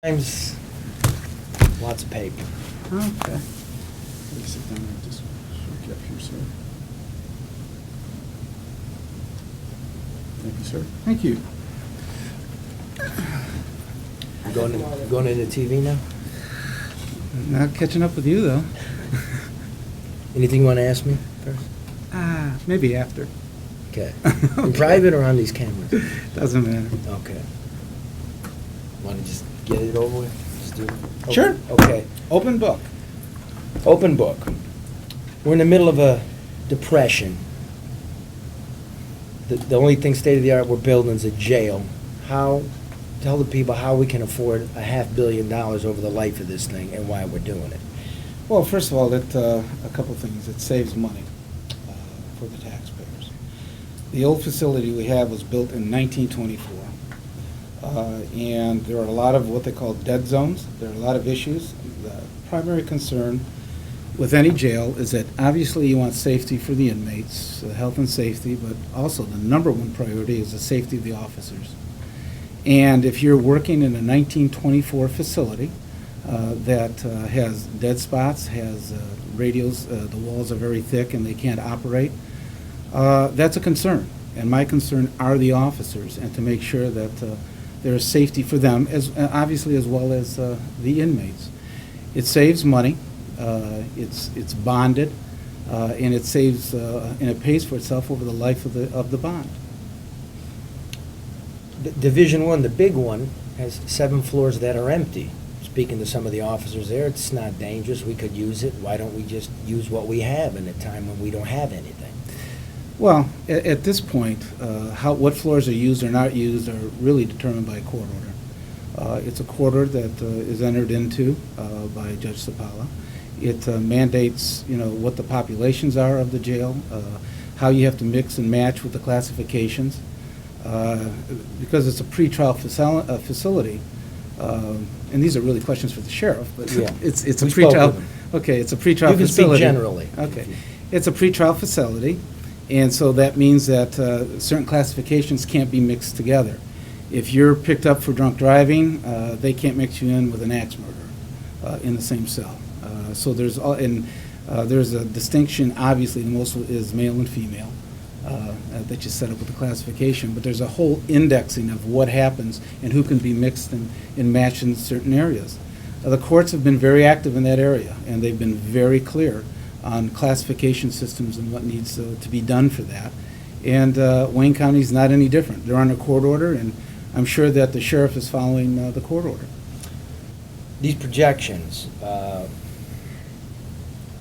Times, lots of paper. Okay. Let me sit down and just shake up here, sir. Thank you, sir. Thank you. You going into TV now? Not catching up with you, though. Anything you want to ask me first? Maybe after. Okay. In private or on these cameras? Doesn't matter. Okay. Want to just get it over with? Just do it? Okay. Sure. Okay. Open book. Open book. We're in the middle of a depression. The only thing state-of-the-art we're building is a jail. Tell the people how we can afford $500 million over the life of this thing and why we're doing it. Well, first of all, a couple of things. It saves money for the taxpayers. The old facility we have was built in 1924. And there are a lot of what they call dead zones. There are a lot of issues. The primary concern with any jail is that obviously you want safety for the inmates, health and safety, but also the number one priority is the safety of the officers. And if you're working in a 1924 facility that has dead spots, has radios, the walls are very thick and they can't operate, that's a concern. And my concern are the officers, and to make sure that there is safety for them, as obviously as well as the inmates. It saves money, it's bonded, and it saves and it pays for itself over the life of the bond. Division I, the big one, has 7 floors that are empty. Speaking to some of the officers there, it's not dangerous. We could use it. Why don't we just use what we have in a time when we don't have anything? Well, at this point, what floors are used or not used are really determined by a court order. It's a court order that is entered into by Judge Sapala. It mandates, what the populations are of the jail, how you have to mix and match with the classifications. Because it's a pretrial facility, and these are really questions for the sheriff, but Yeah. it's a We spoke pretrial. with him. Okay, it's a pretrial You can speak facility. generally. Okay, it's a pretrial facility, and so that means that certain classifications can't be mixed together. If you're picked up for drunk driving, they can't mix you in with an axe murderer in the same cell. So there's a distinction. Obviously, the most is male and female. That you set up with the classification, but there's a whole indexing of what happens and who can be mixed and matched in certain areas. The courts have been very active in that area, and they've been very clear on classification systems and what needs to be done for that. And Wayne County is not any different. They're on a court order, and I'm sure that the sheriff is following the court order. These projections,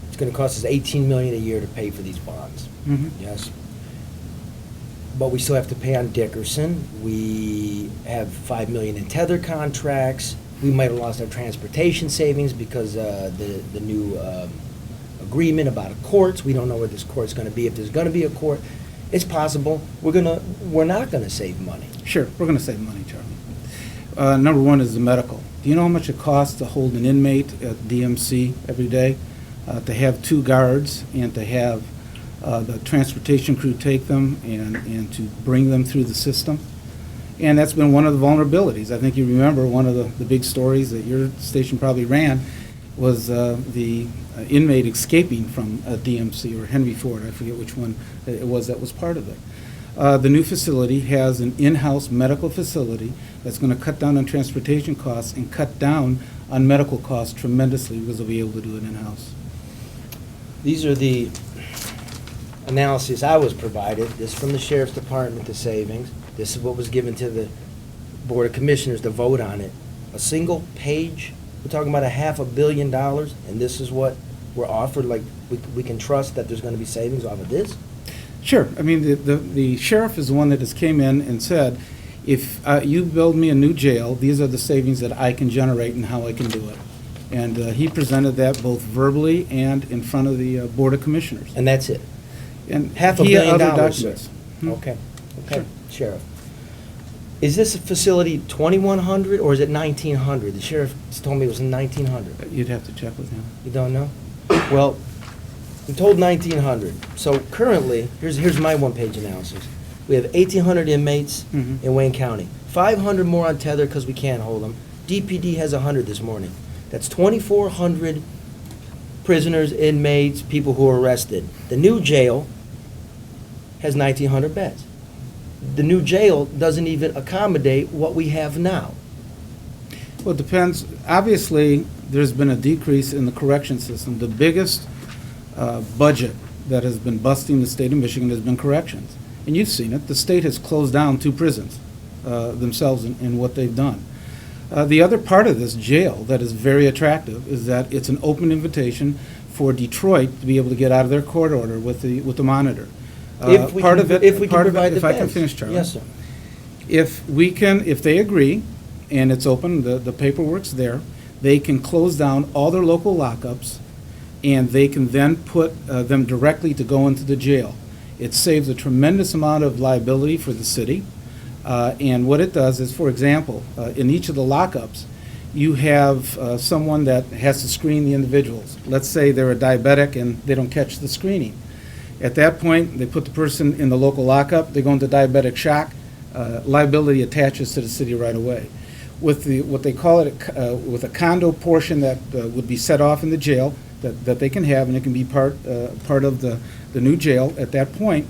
it's going to cost us $18 million a year to pay for these bonds. Mhm. Yes. But we still have to pay on Dickerson. We have $5 million in tether contracts. We might have lost our transportation savings because the new agreement about courts. We don't know where this court's going to be. If there's going to be a court, it's possible we're not going to save money. Sure, we're going to save money, Charlie. Number one is the medical. Do you know how much it costs to hold an inmate at DMC every day? To have 2 guards and to have the transportation crew take them and to bring them through the system. And that's been one of the vulnerabilities. I think you remember one of the big stories that your station probably ran was the inmate escaping from DMC or Henry Ford. I forget which one it was that was part of it. The new facility has an in-house medical facility that's going to cut down on transportation costs and cut down on medical costs tremendously because they'll be able to do it in-house. These are the analysis I was provided. This from the Sheriff's Department, the savings. This is what was given to the Board of Commissioners to vote on it. A single page, we're talking about $500 million, and this is what we're offered, like we can trust that there's going to be savings off of this? Sure. I mean, the sheriff is the one that just came in and said, if you build me a new jail, these are the savings that I can generate and how I can do it. And he presented that both verbally and in front of the Board of Commissioners. And that's it? And $500 he had million, other sir. documents. Hmm? Okay, Sure. Sheriff. Is this facility 2,100 or is it 1,900? The sheriff told me it was 1,900. You'd have to check with him. You don't know? Well, I'm told 1,900. So currently, here's my one-page analysis. We have 1,800 inmates Mhm. in Wayne County. 500 more on tether because we can't hold them. DPD has 100 this morning. That's 2,400 prisoners, inmates, people who are arrested. The new jail has 1,900 beds. The new jail doesn't even accommodate what we have now. Well, it depends. Obviously, there's been a decrease in the correction system. The biggest budget that has been busting the state of Michigan has been corrections. And you've seen it. The state has closed down 2 prisons themselves in what they've done. The other part of this jail that is very attractive is that it's an open invitation for Detroit to be able to get out of their court order with the monitor. If we can provide the if I can beds. finish, Charlie. Yes, sir. If they agree, and it's open, the paperwork's there, they can close down all their local lockups, and they can then put them directly to go into the jail. It saves a tremendous amount of liability for the city. And what it does is, for example, in each of the lockups, you have someone that has to screen the individuals. Let's say they're a diabetic and they don't catch the screening. At that point, they put the person in the local lockup, they go into diabetic shock, liability attaches to the city right away. With what they call it, with a condo portion that would be set off in the jail that they can have, and it can be part of the new jail at that point,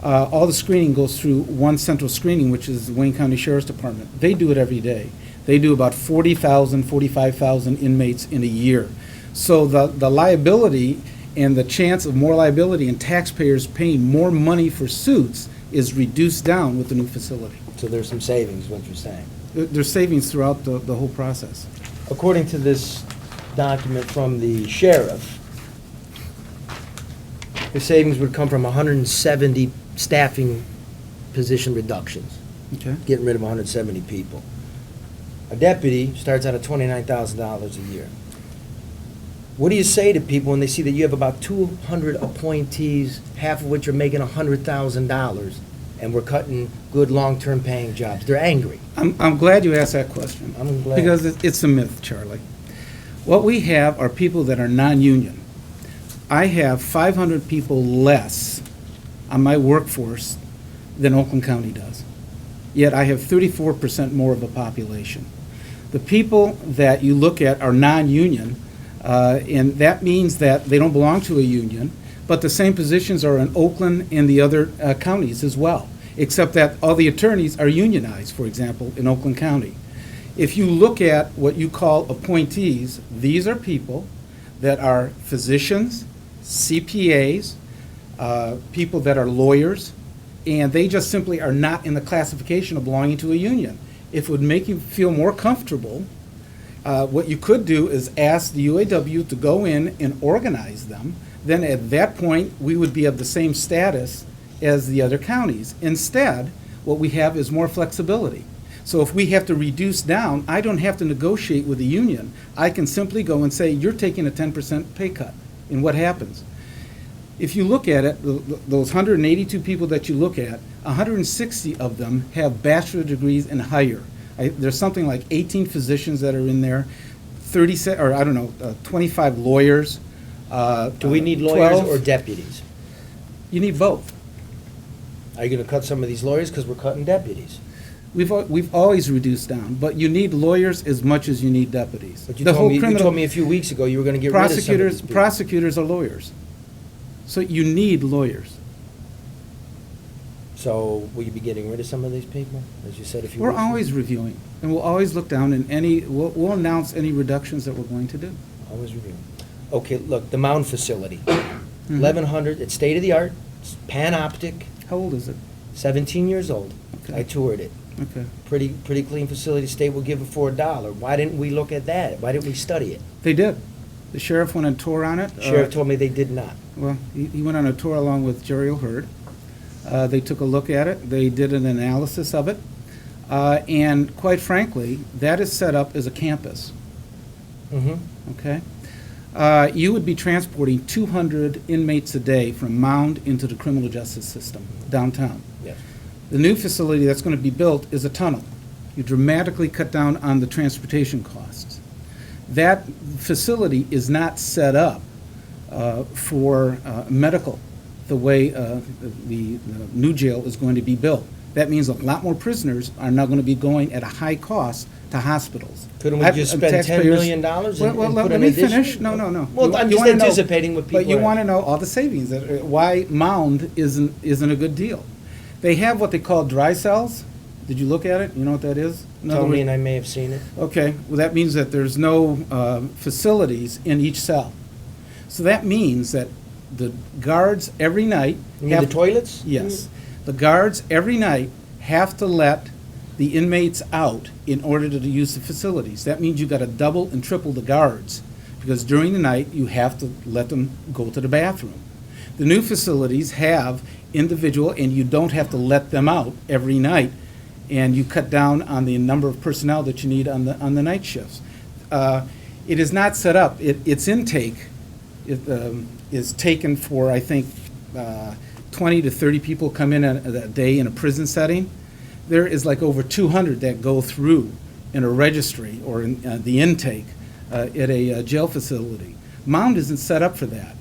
all the screening goes through one central screening, which is the Wayne County Sheriff's Department. They do it every day. They do about 40,000, 45,000 inmates in a year. So the liability and the chance of more liability and taxpayers paying more money for suits is reduced down with the new facility. So there's some savings, is what you're saying. There's savings throughout the whole process. According to this document from the sheriff, the savings would come from 170 staffing position reductions, Okay. getting rid of 170 people. A deputy starts out at $29,000 a year. What do you say to people when they see that you have about 200 appointees, half of which are making $100,000, and we're cutting good long-term paying jobs? They're angry. I'm glad you asked that question. I'm glad. Because it's a myth, Charlie. What we have are people that are non-union. I have 500 people less on my workforce than Oakland County does. Yet I have 34% more of a population. The people that you look at are non-union, and that means that they don't belong to a union, but the same positions are in Oakland and the other counties as well, except that all the attorneys are unionized, for example, in Oakland County. If you look at what you call appointees, these are people that are physicians, CPAs, people that are lawyers, and they just simply are not in the classification of belonging to a union. If it would make you feel more comfortable, what you could do is ask the UAW to go in and organize them. Then at that point, we would be of the same status as the other counties. Instead, what we have is more flexibility. So if we have to reduce down, I don't have to negotiate with the union. I can simply go and say, you're taking a 10% pay cut. And what happens? If you look at it, those 182 people that you look at, 160 of them have bachelor degrees and higher. There's something like 18 physicians that are in there, 25 lawyers. Do we need lawyers 12. or deputies? You need both. Are you going to cut some of these lawyers because we're cutting deputies? We've always reduced down, but you need lawyers as much as you need deputies. But you told me a few weeks ago you were going to get rid of some of these people. Prosecutors are lawyers. So you need lawyers. So will you be getting rid of some of these people, as you said a few We're weeks ago? always reviewing, and we'll always look down and we'll announce any reductions that we're going to do. Always reviewing. Okay, look, the Mound facility, Mhm. 1,100, it's state-of-the-art, it's panoptic, How old is it? 17 years old. Okay. I toured it. Okay. Pretty clean facility. State will give it for $1. Why didn't we look at that? Why didn't we study it? They did. The sheriff went on tour on it. Sheriff told me they did not. Well, he went on a tour along with Jerry O'Hurd. They took a look at it. They did an analysis of it. And quite frankly, that is set up as a campus. Mm-hmm. Okay? You would be transporting 200 inmates a day from Mound into the criminal justice system downtown. Yes. The new facility that's going to be built is a tunnel. You dramatically cut down on the transportation costs. That facility is not set up for medical the way the new jail is going to be built. That means a lot more prisoners are now going to be going at a high cost to hospitals. Couldn't we just spend $10 million and Well, put let an me addition? finish. No. Well, I'm You just wanna know- anticipating what people But you are- want to know all the savings, why Mound isn't a good deal. They have what they call dry cells. Did you look at it? You know what that is? In other Tell me, words- and I may have seen it. Okay, well, that means that there's no facilities in each cell. So that means that the guards every night. You mean the toilets? Yes. The guards every night have to let the inmates out in order to use the facilities. That means you got to double and triple the guards, because during the night, you have to let them go to the bathroom. The new facilities have individual, and you don't have to let them out every night, and you cut down on the number of personnel that you need on the night shifts. It is not set up, its intake is taken for, I think, 20 to 30 people come in a day in a prison setting. There is like over 200 that go through in a registry or in the intake at a jail facility. Mound isn't set up for that.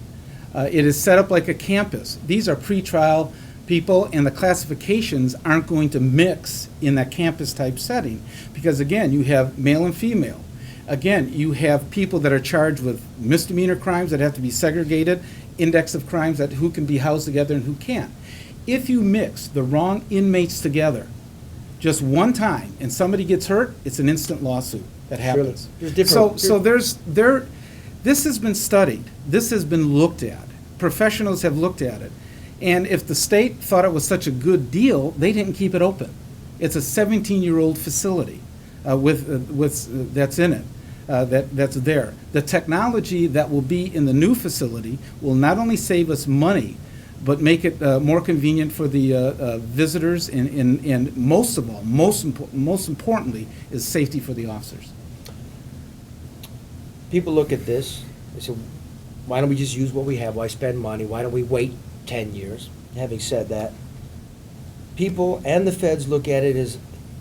It is set up like a campus. These are pretrial people, and the classifications aren't going to mix in that campus-type setting. Because again, you have male and female. Again, you have people that are charged with misdemeanor crimes that have to be segregated, index of crimes that who can be housed together and who can't. If you mix the wrong inmates together just one time and somebody gets hurt, it's an instant lawsuit that happens. There's different- This has been studied. This has been looked at. Professionals have looked at it. And if the state thought it was such a good deal, they didn't keep it open. It's a 17-year-old facility that's in it, that's there. The technology that will be in the new facility will not only save us money, but make it more convenient for the visitors, and most of all, most importantly, is safety for the officers. People look at this, they say, why don't we just use what we have? Why spend money? Why don't we wait 10 years? Having said that, people and the feds look at it as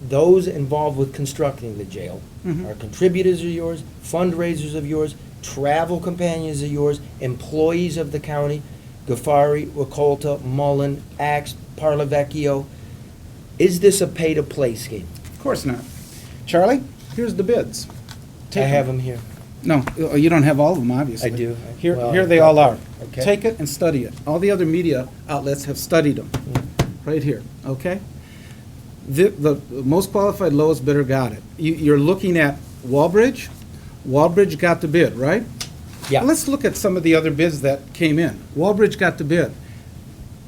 those involved with constructing the jail Mhm. are contributors of yours, fundraisers of yours, travel companions of yours, employees of the county, Ghaffari, Wacolta, Mullen, Axe, Parlavecchio. Is this a pay-to-play scheme? Of course not. Charlie, here's the bids. I Take have them. them here. No, you don't have all of them, obviously. I do. Here, Well, here they all are. Okay. Take it and study it. All the other media outlets have studied them, right here, okay? The most qualified lowest bidder got it. You're looking at Walbridge. Walbridge got the bid, right? Yeah. Let's look at some of the other bids that came in. Walbridge got the bid.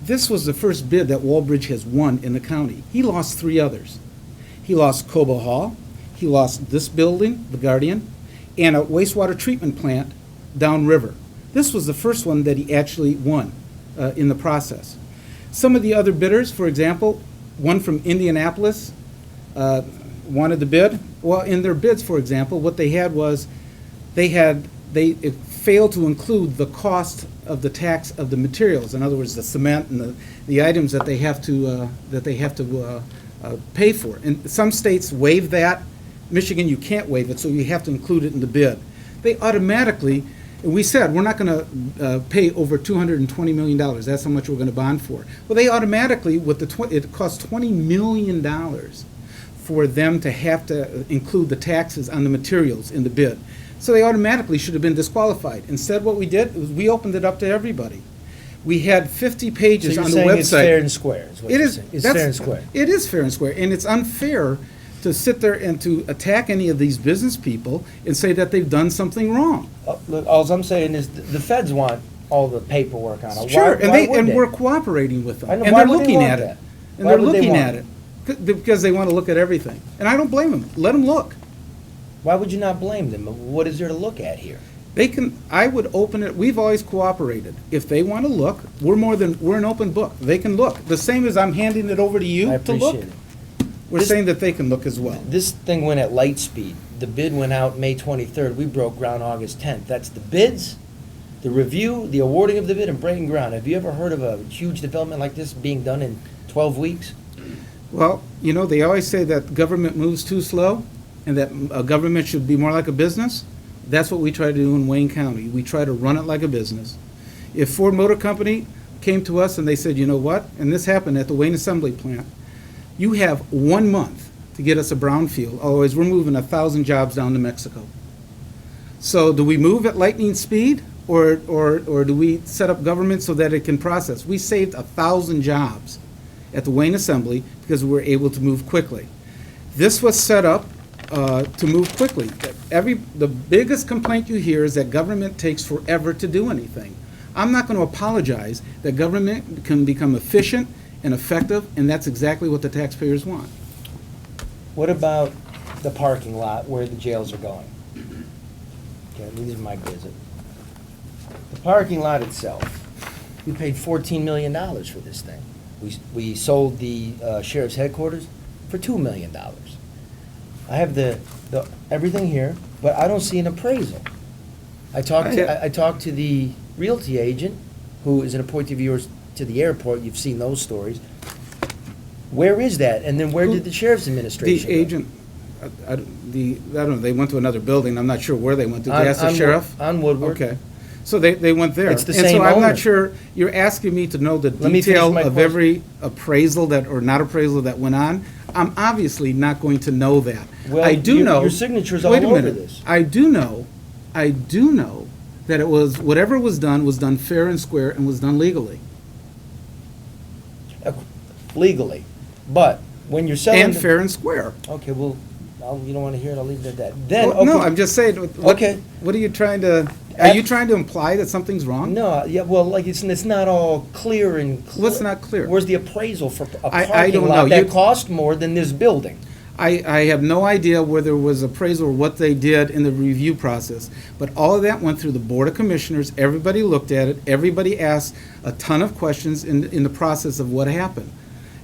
This was the first bid that Walbridge has won in the county. He lost 3 others. He lost Cobo Hall, he lost this building, the Guardian, and a wastewater treatment plant downriver. This was the first one that he actually won in the process. Some of the other bidders, for example, one from Indianapolis wanted the bid. Well, in their bids, for example, what they had was it failed to include the cost of the tax of the materials. In other words, the cement and the items that they have to pay for. And some states waive that. Michigan, you can't waive it, so you have to include it in the bid. They automatically, and we said, we're not going to pay over $220 million. That's how much we're going to bond for. Well, they automatically, it costs $20 million for them to have to include the taxes on the materials in the bid. So they automatically should have been disqualified. Instead, what we did was we opened it up to everybody. We had 50 So pages you're on the saying website. it's fair and square, is what It you're is. saying. It's That's- fair and square. It is fair and square, and it's unfair to sit there and to attack any of these business people and say that they've done something wrong. Look, all I'm saying is the feds want all the paperwork on it. Sure, Why would they? we're cooperating with them, I know, and why they're would they looking want at that? it. And Why they're would they looking want at it? it because they want to look at everything. And I don't blame them. Let them look. Why would you not blame them? What is there to look at here? They can, I would open it, we've always cooperated. If they want to look, we're an open book. They can look. The same as I'm handing it over to you I to look. appreciate it. We're This- saying that they can look as well. This thing went at light speed. The bid went out May 23rd. We broke ground August 10th. That's the bids, the review, the awarding of the bid, and breaking ground. Have you ever heard of a huge development like this being done in 12 weeks? Well, they always say that government moves too slow and that a government should be more like a business. That's what we try to do in Wayne County. We try to run it like a business. If Ford Motor Company came to us and they said, you know what, and this happened at the Wayne Assembly Plant, You have 1 month to get us a brownfield, otherwise we're moving 1,000 jobs down to Mexico. So do we move at lightning speed, or do we set up government so that it can process? We saved 1,000 jobs at the Wayne Assembly because we were able to move quickly. This was set up to move quickly. The biggest complaint you hear is that government takes forever to do anything. I'm not going to apologize that government can become efficient and effective, and that's exactly what the taxpayers want. What about the parking lot where the jails are going? Okay, these are my visit. The parking lot itself, we paid $14 million for this thing. We sold the sheriff's headquarters for $2 million. I have the everything here, but I don't see an appraisal. I talked to the realty agent, who is an appointee of yours to the airport. You've seen those stories. Where is that? And then where did the sheriff's administration The go? agent, I don't know, they went to another building. I'm not sure where they went. Did they ask the sheriff? On Woodward. Okay. So they went there. It's the And same so I'm owner. not sure, you're asking me to know the Let me finish detail my of question. every appraisal that, or not appraisal that went on. I'm obviously not going to know that. Well, I do know. your signature's all wait a over minute. this. I do know that it was, whatever was done fair and square and was done legally. Legally. But when you're selling. And fair and square. Okay, well, you don't want to hear it, I'll leave it at that. Then, Well, no, okay. I'm just saying, Okay. what are you trying to, are you trying to imply that something's wrong? No, yeah, well, like, it's not all clear and. What's not clear? Where's the appraisal for a I parking don't lot know. that You- cost more than this building? I have no idea whether it was appraisal or what they did in the review process, but all of that went through the Board of Commissioners, everybody looked at it, everybody asked a ton of questions in the process of what happened.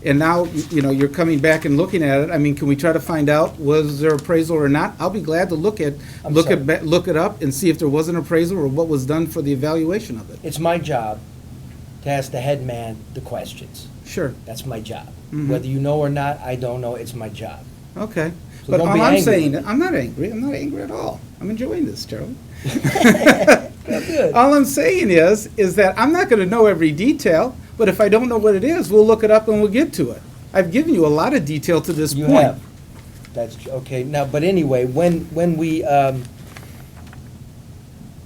And now, you know, you're coming back and looking at it, I mean, can we try to find out, was there appraisal or not? I'll be glad to look it up and see if there was an appraisal or what was done for the evaluation of it. It's my job to ask the head man the questions. Sure, That's my job. Mhm. Whether you know or not, I don't know, it's my job. okay. So But don't all be I'm angry. saying, I'm not angry at all. I'm enjoying this, Charlie. Good. All I'm saying is that I'm not gonna know every detail, but if I don't know what it is, we'll look it up and we'll get to it. I've given you a lot of detail to this You point. have. That's, okay, now, but anyway, when we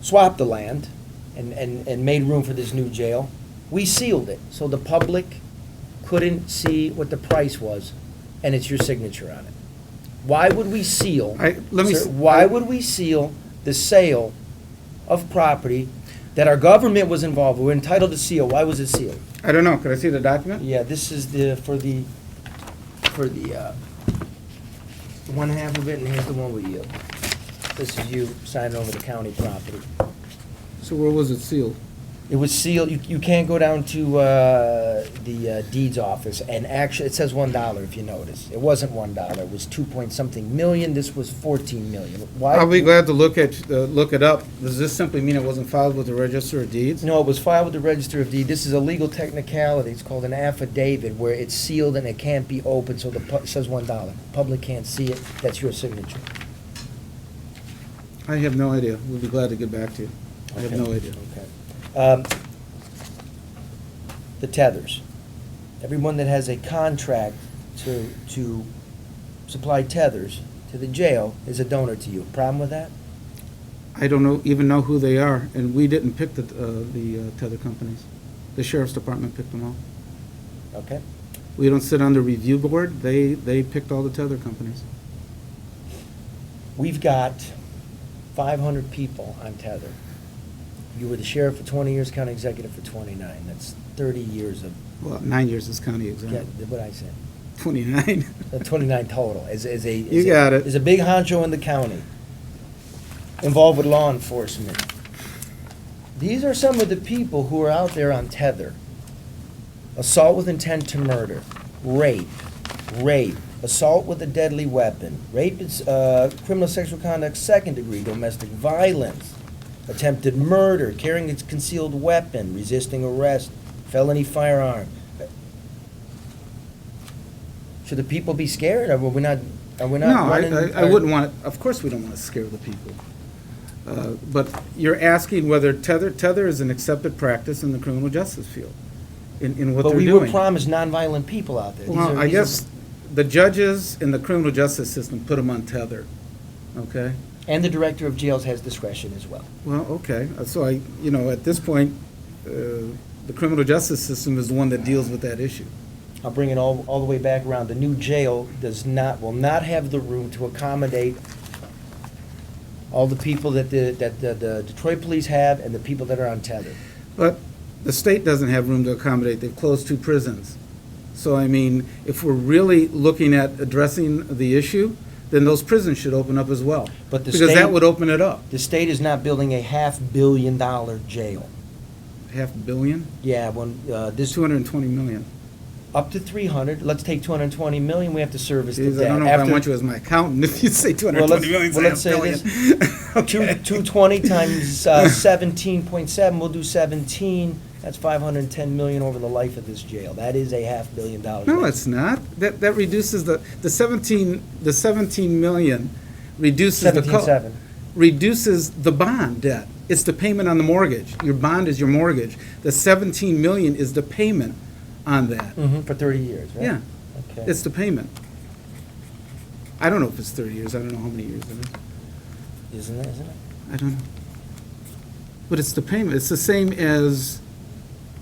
swapped the land and made room for this new jail, we sealed it, so the public couldn't see what the price was, and it's your signature on it. Why would we seal, sir, why would we seal the sale of property that our government was involved with? We're entitled to seal. Why was it sealed? I don't know, could I see the document? Yeah, this is for the one half of it, and here's the one with you. This is you signing over the county property. So where was it sealed? It was sealed, you can't go down to the deeds office, and actually, it says $1 if you notice. It wasn't $1, it was 2-point-something million, this was 14 million. Why? I'll be glad to look it up. Does this simply mean it wasn't filed with the Register of Deeds? No, it was filed with the Register of Deeds. This is a legal technicality. It's called an affidavit, where it's sealed and it can't be opened, so it says $1. Public can't see it. That's your signature. I have no idea. We'll be glad to get back to you. I have no idea. Okay. The tethers. Everyone that has a contract to supply tethers to the jail is a donor to you. Problem with that? I don't even know who they are, and we didn't pick the tether companies. The Sheriff's Department picked them all. Okay. We don't sit on the review board. They picked all the tether companies. We've got 500 people on tether. You were the sheriff for 20 years, county executive for 29. That's 30 years of, Well, 9 years as county yeah, executive. what I said. 29. 29 total. You got it. Is a big honcho in the county, involved with law enforcement. These are some of the people who are out there on tether. Assault with intent to murder, rape, assault with a deadly weapon, rape is criminal sexual conduct, second degree, domestic violence, attempted murder, carrying a concealed weapon, resisting arrest, felony firearm. Should the people be scared? Are we not No, running? I wouldn't want, of course we don't want to scare the people. But you're asking whether tether is an accepted practice in the criminal justice field, in what But they're we were doing. promised nonviolent people out there. Well, I guess the judges in the criminal justice system put them untethered, okay? And the director of jails has discretion as well. Well, okay, so at this point, the criminal justice system is the one that deals with that issue. I'll bring it all the way back around. The new jail will not have the room to accommodate all the people that the Detroit police have and the people that are untethered. But the state doesn't have room to accommodate. They've closed 2 prisons. So, I mean, if we're really looking at addressing the issue, then those prisons should open up as well. But the because state- that would open it up. The state is not building a $500 million jail. $500 million? Yeah, when this 220 million. up to 300. Let's take 220 million. We have to service the Jeez, debt. I don't know if I want you as my accountant if you say 220 million. let's say this. 220 times 17.7. We'll do 17. That's 510 million over the life of this jail. That is a $500 million. No, it's not. That reduces the 17 million reduces the 17.7. reduces the bond debt. It's the payment on the mortgage. Your bond is your mortgage. The 17 million is the payment on that. For 30 years, right? Yeah, Okay. it's the payment. I don't know if it's 30 years. I don't know how many years it is. Isn't it? I don't know. But it's the payment. It's the same as.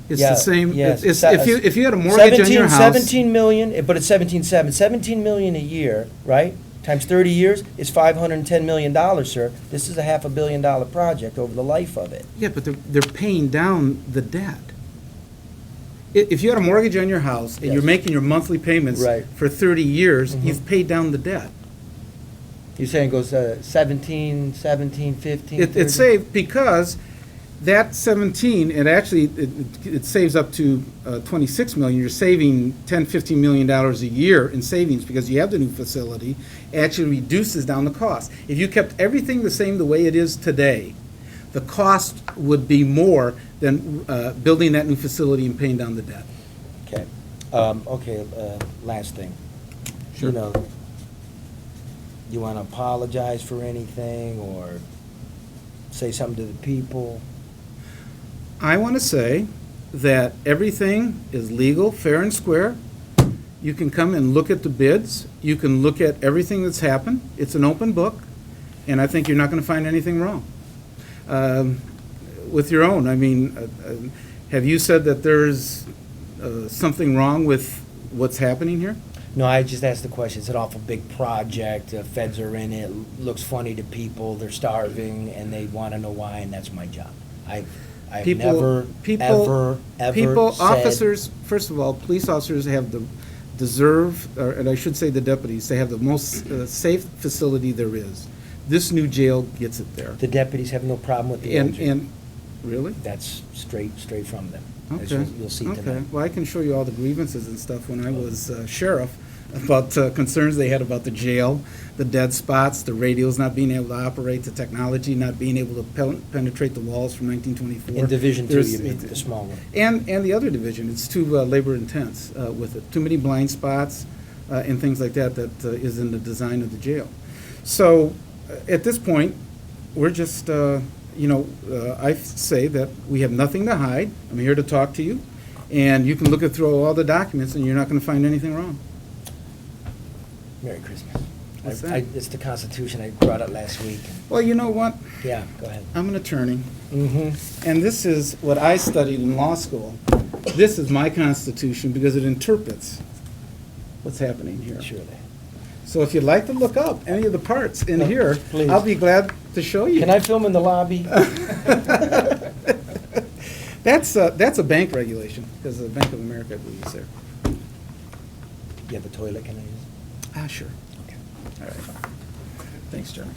It's Yeah, the same. yes. If you had a mortgage on your house. 17 million, but it's 17.7. 17 million a year, right? Times 30 years is $510 million, sir. This is a $500 million project over the life of it. Yeah, but they're paying down the debt. If you had a mortgage on your house and you're Yes. making your monthly payments Right. for 30 years, Mhm. you've paid down the debt. You're saying it goes 17, 15, It 30? saved because that 17, it saves up to 26 million. You're saving $10-15 million a year in savings because you have the new facility. It actually reduces down the cost. If you kept everything the same the way it is today, the cost would be more than building that new facility and paying down the debt. Okay. Last thing. Sure. You know, you want to apologize for anything or say something to the people? I want to say that everything is legal, fair, and square. You can come and look at the bids. You can look at everything that's happened. It's an open book, and I think you're not going to find anything wrong. With your own, I mean, have you said that there's something wrong with what's happening here? No, I just asked the question. It's an awful big project. Feds are in it. Looks funny to people. They're starving, and they want to know why, and that's my job. I've never, ever said... Officers, first of all, police officers have and I should say the deputies, they have the most safe facility there is. This new jail gets it there. The deputies have no problem with the engine. And, really? That's straight from them, as Okay. you'll see Okay. tonight. Well, I can show you all the grievances and stuff when I was sheriff about concerns they had about the jail, the dead spots, the radios not being able to operate, the technology not being able to penetrate the walls from 1924. In Division 2, There's- you mean, the small one. And the other division, it's too labor intense with it. Too many blind spots and things like that is in the design of the jail. So at this point, we're just, I say that we have nothing to hide. I'm here to talk to you, and you can look through all the documents, and you're not going to find anything wrong. Merry Christmas. What's that? It's the Constitution. I brought it last week. Well, you know what? Yeah, go ahead. I'm an attorney, Mm-hmm. and this is what I studied in law school. This is my Constitution because it interprets what's happening here. Surely. So if you'd like to look up any of the parts in No, here, please. I'll be glad to show you. Can I film in the lobby? That's a bank regulation, because the Bank of America, I believe, is there. You have a toilet, can I use? Sure. Okay. All right. Thanks, Jeremy.